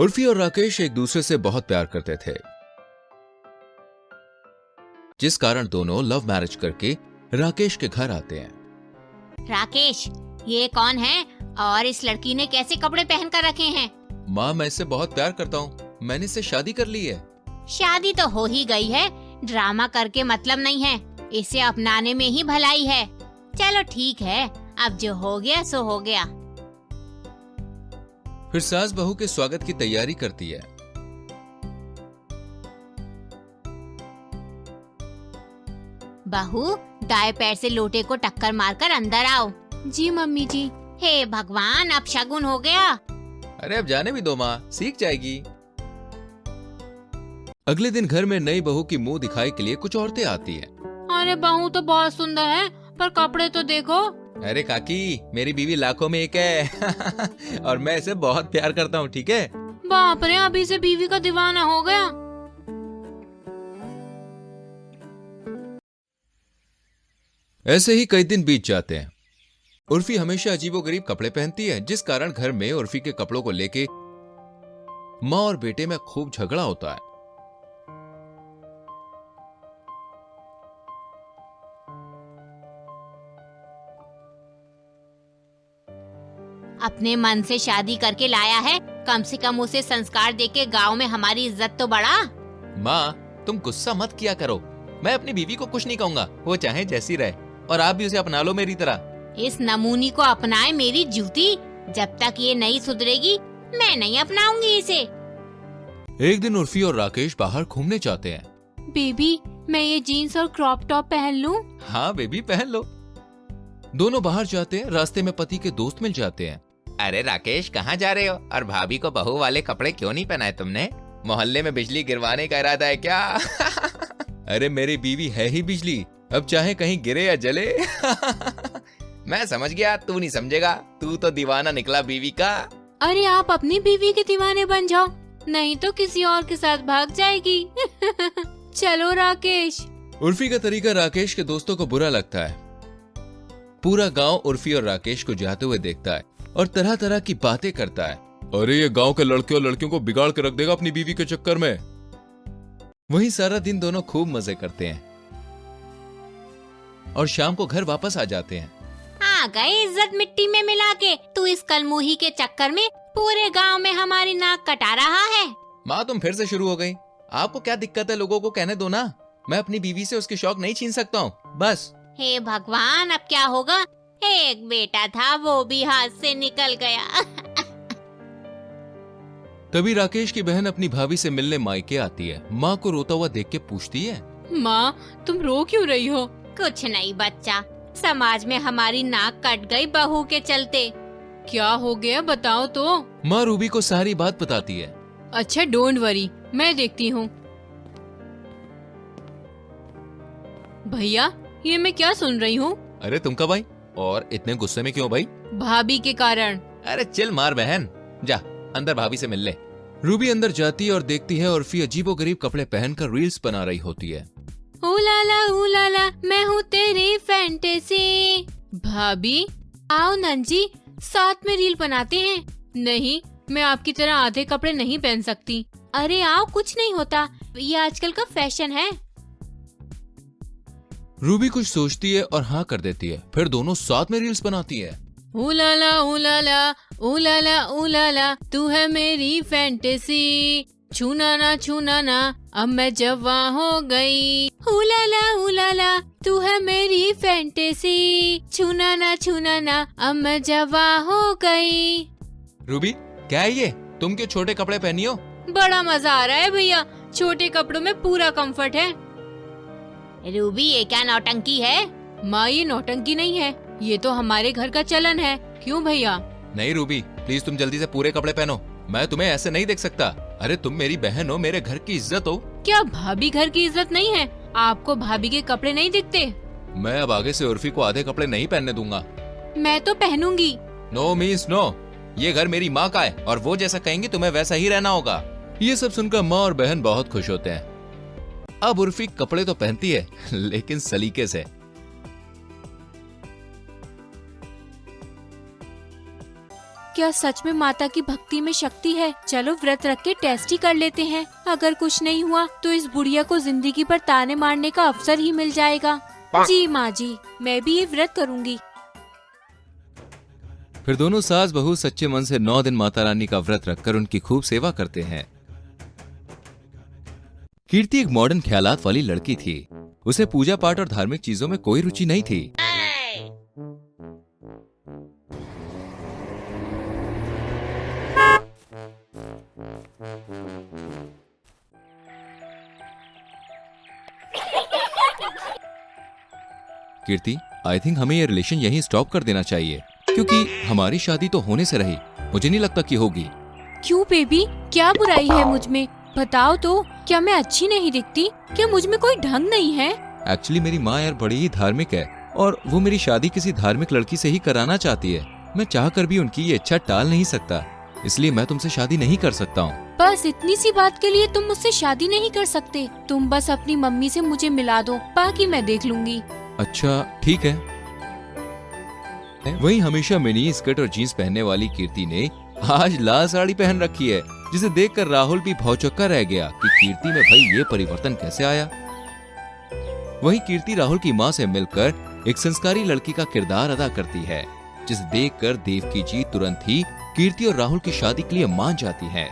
उर्फी और राकेश एक दूसरे से बहुत प्यार करते थे, जिस कारण दोनों लव मैरिज करके राकेश के घर आते हैं। राकेश, ये कौन है और इस लड़की ने कैसे कपड़े पहन कर रखे हैं? माँ, मैं इससे बहुत प्यार करता हूँ, मैंने इससे शादी कर ली है। शादी तो हो ही गई है, ड्रामा करके मतलब नहीं है, इसे अपनाने में ही भलाई है। चलो ठीक है, अब जो हो गया सो हो गया। फिर सास बहू के स्वागत की तैयारी करती है। बहू, दाएं पैर से लोटे को टक्कर मारकर अंदर आओ। जी मम्मी जी। हे भगवान, अब शगुन हो गया। अरे अब जाने भी दो माँ, सीख जाएगी। अगले दिन घर में नई बहू की मुंह दिखाई के लिए कुछ औरतें आती हैं। अरे बहू तो बहुत सुंदर है, पर कपड़े तो देखो। अरे काकी, मेरी बीवी लाखों में एक है और मैं इसे बहुत प्यार करता हूँ, ठीक है? बाप रे, अभी से बीवी का दीवाना हो गया। ऐसे ही कई दिन बीत जाते हैं। उर्फी हमेशा अजीबोगरीब कपड़े पहनती है, जिस कारण घर में उर्फी के कपड़ों को लेके माँ और बेटे में खूब झगड़ा होता है। अपने मन से शादी करके लाया है, कम से कम उसे संस्कार देके गांव में हमारी इज्जत तो बढ़ा। माँ, तुम गुस्सा मत किया करो, मैं अपनी बीवी को कुछ नहीं कहूंगा, वो चाहे जैसी रहे, और आप भी उसे अपना लो मेरी तरह। इस नमूनी को अपनाए मेरी जूती, जब तक ये नहीं सुधरेगी मैं नहीं अपनाऊंगी इसे। एक दिन उर्फी और राकेश बाहर घूमने जाते हैं। बेबी, मैं ये जीन्स और क्रॉप टॉप पहन लूं? हाँ बेबी, पहन लो। दोनों बाहर जाते हैं, रास्ते में पति के दोस्त मिल जाते हैं। अरे राकेश, कहाँ जा रहे हो? और भाभी को बहू वाले कपड़े क्यों नहीं पहनाए तुमने? मोहल्ले में बिजली गिरवाने का इरादा है क्या? अरे मेरी बीवी है ही बिजली, अब चाहे कहीं गिरे या जले। मैं समझ गया, तू नहीं समझेगा, तू तो दीवाना निकला बीवी का। अरे आप अपनी बीवी के दीवाने बन जाओ, नहीं तो किसी और के साथ भाग जाएगी। चलो राकेश। उर्फी का तरीका राकेश के दोस्तों को बुरा लगता है। पूरा गांव उर्फी और राकेश को जाते हुए देखता है और तरह तरह की बातें करता है। अरे ये गांव के लड़के और लड़कियों को बिगाड़ के रख देगा अपनी बीवी के चक्कर में। वहीं सारा दिन दोनों खूब मजे करते हैं और शाम को घर वापस आ जाते हैं। आ गए इज्जत मिट्टी में मिला के। तू इस कलमुही के चक्कर में पूरे गांव में हमारी नाक कटा रहा है। माँ, तुम फिर से शुरू हो गई। आपको क्या दिक्कत है? लोगों को कहने दो ना, मैं अपनी बीवी से उसके शौक नहीं छीन सकता हूँ, बस। हे भगवान, अब क्या होगा? एक बेटा था, वो भी हाथ से निकल गया। तभी राकेश की बहन अपनी भाभी से मिलने मायके आती है। माँ को रोता हुआ देख के पूछती है, माँ, तुम रो क्यों रही हो? कुछ नहीं बच्चा, समाज में हमारी नाक कट गई बहू के चलते। क्या हो गया, बताओ तो। माँ रूबी को सारी बात बताती है। अच्छा, डोंट वरी, मैं देखती हूँ। भैया, ये मैं क्या सुन रही हूँ? अरे तुम कब आई और इतने गुस्से में क्यों भाई? भाभी के कारण। अरे चिल मार बहन, जा अंदर भाभी से मिल ले। रूबी अंदर जाती है और देखती है उर्फी अजीबोगरीब कपड़े पहनकर रील्स बना रही होती है। उलाला, मैं हूँ तेरी फैंटेसी। भाभी, आओ नंजी, साथ में रील बनाते हैं। नहीं, मैं आपकी तरह आधे कपड़े नहीं पहन सकती। अरे आओ, कुछ नहीं होता, ये आजकल का फैशन है। रूबी कुछ सोचती है और हाँ कर देती है, फिर दोनों साथ में रील्स बनाती है। उलाला उलाला उलाला उलाला, तू है मेरी फैंटेसी। छूना ना, अब मैं जवां हो गई। उलाला, तू है मेरी फैंटेसी। छूना ना, अब मैं जवां हो गई। रूबी, क्या है ये? तुम क्यों छोटे कपड़े पहनी हो? बड़ा मजा आ रहा है भैया, छोटे कपड़ों में पूरा कंफर्ट है। रूबी, ये क्या नौटंकी है? माँ, ये नौटंकी नहीं है, ये तो हमारे घर का चलन है। क्यों भैया? नहीं रूबी, प्लीज तुम जल्दी से पूरे कपड़े पहनो, मैं तुम्हें ऐसे नहीं देख सकता। अरे तुम मेरी बहन हो, मेरे घर की इज्जत हो। क्या भाभी घर की इज्जत नहीं है? आपको भाभी के कपड़े नहीं दिखते? मैं अब आगे से उर्फी को आधे कपड़े नहीं पहनने दूंगा। मैं तो पहनूंगी। नो मीन्स नो, ये घर मेरी माँ का है और वो जैसा कहेंगी तुम्हें वैसा ही रहना होगा। ये सब सुनकर माँ और बहन बहुत खुश होते हैं। अब उर्फी कपड़े तो पहनती है, लेकिन सलीके से। क्या सच में माता की भक्ति में शक्ति है? चलो व्रत रख के टेस्ट ही कर लेते हैं। अगर कुछ नहीं हुआ तो इस बुढ़िया को जिंदगी पर ताने मारने का अवसर ही मिल जाएगा। जी माँ जी, मैं भी ये व्रत करूँगी। फिर दोनों सास बहू सच्चे मन से 9 दिन माता रानी का व्रत रखकर उनकी खूब सेवा करते हैं। कीर्ति एक मॉडर्न ख्यालात वाली लड़की थी। उसे पूजा पाठ और धार्मिक चीजों में कोई रुचि नहीं थी। कीर्ति, आई थिंक हमें ये रिलेशन यहीं स्टॉप कर देना चाहिए, क्योंकि हमारी शादी तो होने से रही, मुझे नहीं लगता कि होगी। क्यों बेबी, क्या बुराई है मुझ में? बताओ तो, क्या मैं अच्छी नहीं दिखती? क्या मुझ में कोई ढंग नहीं है? एक्चुअली मेरी माँ यार बड़ी ही धार्मिक है और वो मेरी शादी किसी धार्मिक लड़की से ही कराना चाहती है। मैं चाहकर भी उनकी ये इच्छा टाल नहीं सकता, इसलिए मैं तुमसे शादी नहीं कर सकता हूँ। बस इतनी सी बात के लिए तुम मुझसे शादी नहीं कर सकते? तुम बस अपनी मम्मी से मुझे मिला दो, बाकी मैं देख लूंगी। अच्छा ठीक है। वहीं हमेशा मिनी स्कर्ट और जीन्स पहनने वाली कीर्ति ने आज लाल साड़ी पहन रखी है, जिसे देखकर राहुल भी भौचक्का रह गया कि कीर्ति में भाई ये परिवर्तन कैसे आया। वहीं कीर्ति राहुल की मां से मिलकर एक संस्कारी लड़की का किरदार अदा करती है, जिसे देखकर देवकी जी तुरंत ही कीर्ति और राहुल की शादी के लिए मान जाती हैं।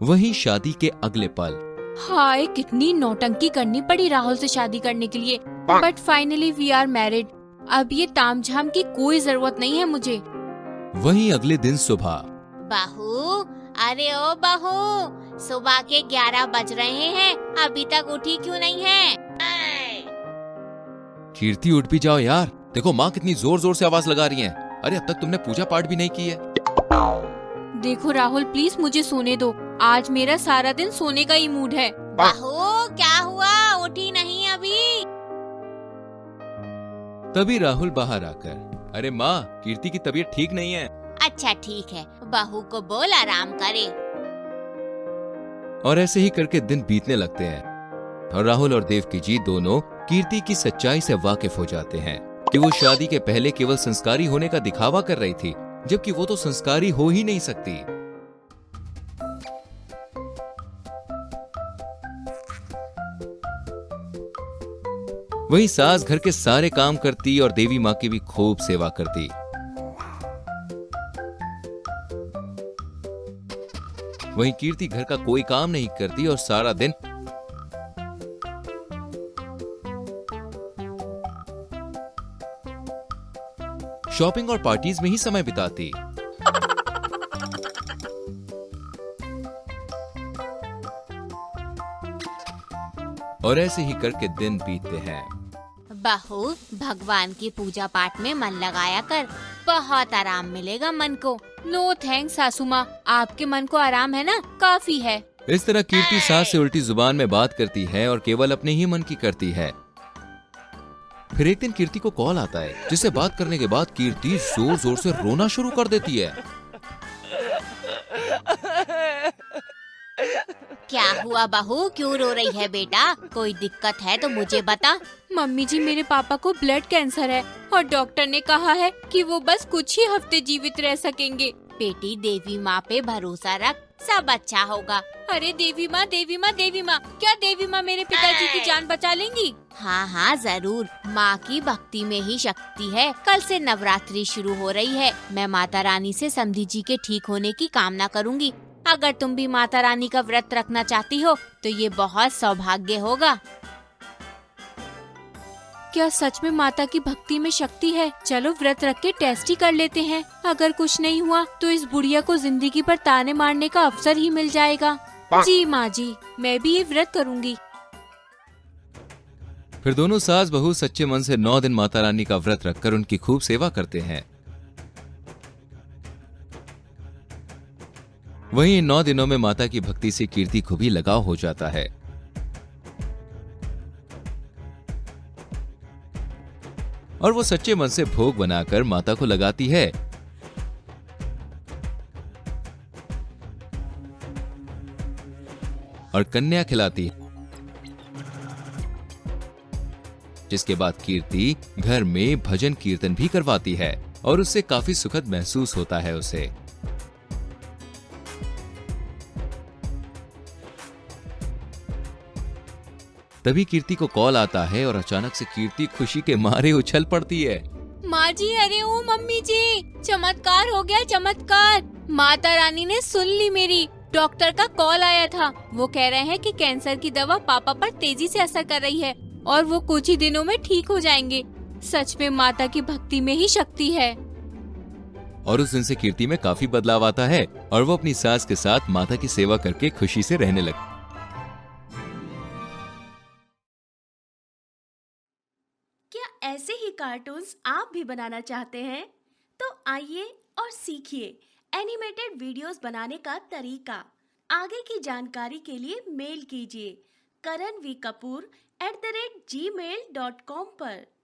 वहीं शादी के अगले पल हाय, कितनी नौटंकी करनी पड़ी राहुल से शादी करने के लिए, but finally we are married. अब ये तामझाम की कोई जरूरत नहीं है मुझे। वहीं अगले दिन सुबह बहू, अरे ओ बहू, सुबह के 11 बज रहे हैं, अभी तक उठी क्यों नहीं है? कीर्ति उठ भी जाओ यार, देखो माँ कितनी जोर जोर से आवाज लगा रही हैं। अरे अब तक तुमने पूजा पाठ भी नहीं की है। देखो राहुल, प्लीज मुझे सोने दो, आज मेरा सारा दिन सोने का ही मूड है। बहू क्या हुआ, उठी नहीं अभी? तभी राहुल बाहर आकर, अरे माँ कीर्ति की तबीयत ठीक नहीं है। अच्छा ठीक है, बहू को बोल आराम करे। और ऐसे ही करके दिन बीतने लगते हैं और राहुल और देवकी जी दोनों कीर्ति की सच्चाई से वाकिफ हो जाते हैं कि वो शादी के पहले केवल संस्कारी होने का दिखावा कर रही थी, जबकि वो तो संस्कारी हो ही नहीं सकती। वहीं सास घर के सारे काम करती और देवी माँ की भी खूब सेवा करती। वहीं कीर्ति घर का कोई काम नहीं करती और सारा दिन शॉपिंग और पार्टीज में ही समय बिताती। और ऐसे ही करके दिन बीतते हैं। बहू, भगवान की पूजा पाठ में मन लगाया कर, बहुत आराम मिलेगा मन को। नो थैंक्स सासू माँ, आपके मन को आराम है ना, काफी है। इस तरह कीर्ति सास से उल्टी जुबान में बात करती है और केवल अपने ही मन की करती है। फिर एक दिन कीर्ति को कॉल आता है, जिससे बात करने के बाद कीर्ति जोर जोर से रोना शुरू कर देती है। क्या हुआ बहू, क्यों रो रही है बेटा? कोई दिक्कत है तो मुझे बता। मम्मी जी, मेरे पापा को ब्लड कैंसर है और डॉक्टर ने कहा है कि वो बस कुछ ही हफ्ते जीवित रह सकेंगे। बेटी, देवी माँ पे भरोसा रख, सब अच्छा होगा। अरे देवी माँ, देवी माँ, देवी माँ, क्या देवी माँ मेरे पिताजी की जान बचा लेंगी? हाँ हाँ जरूर, माँ की भक्ति में ही शक्ति है। कल से नवरात्रि शुरू हो रही है, मैं माता रानी से समधी जी के ठीक होने की कामना करूँगी। अगर तुम भी माता रानी का व्रत रखना चाहती हो तो ये बहुत सौभाग्य होगा। क्या सच में माता की भक्ति में शक्ति है? चलो व्रत रख के टेस्ट ही कर लेते हैं। अगर कुछ नहीं हुआ तो इस बुढ़िया को जिंदगी पर ताने मारने का अवसर ही मिल जाएगा। जी माँ जी, मैं भी ये व्रत करूँगी। फिर दोनों सास बहू सच्चे मन से 9 दिन माता रानी का व्रत रखकर उनकी खूब सेवा करते हैं। वहीं इन 9 दिनों में माता की भक्ति से कीर्ति को भी लगाव हो जाता है। और वो सच्चे मन से भोग बनाकर माता को लगाती है। और कन्या खिलाती है। जिसके बाद कीर्ति घर में भजन कीर्तन भी करवाती है और उससे काफी सुखद महसूस होता है उसे। तभी कीर्ति को कॉल आता है और अचानक से कीर्ति खुशी के मारे उछल पड़ती है। माँ जी, अरे ओ मम्मी जी, चमत्कार हो गया, चमत्कार। माता रानी ने सुन ली मेरी। डॉक्टर का कॉल आया था। वो कह रहे हैं कि कैंसर की दवा पापा पर तेजी से असर कर रही है और वो कुछ ही दिनों में ठीक हो जाएंगे। सच में माता की भक्ति में ही शक्ति है। और उस दिन से कीर्ति में काफी बदलाव आता है और वो अपनी सास के साथ माता की सेवा करके खुशी से रहने लगती। क्या ऐसे ही कार्टून्स आप भी बनाना चाहते हैं? तो आइए और सीखिए एनिमेटेड वीडियोस बनाने का तरीका। आगे की जानकारी के लिए मेल कीजिए karanvkapoor@gmail.com पर।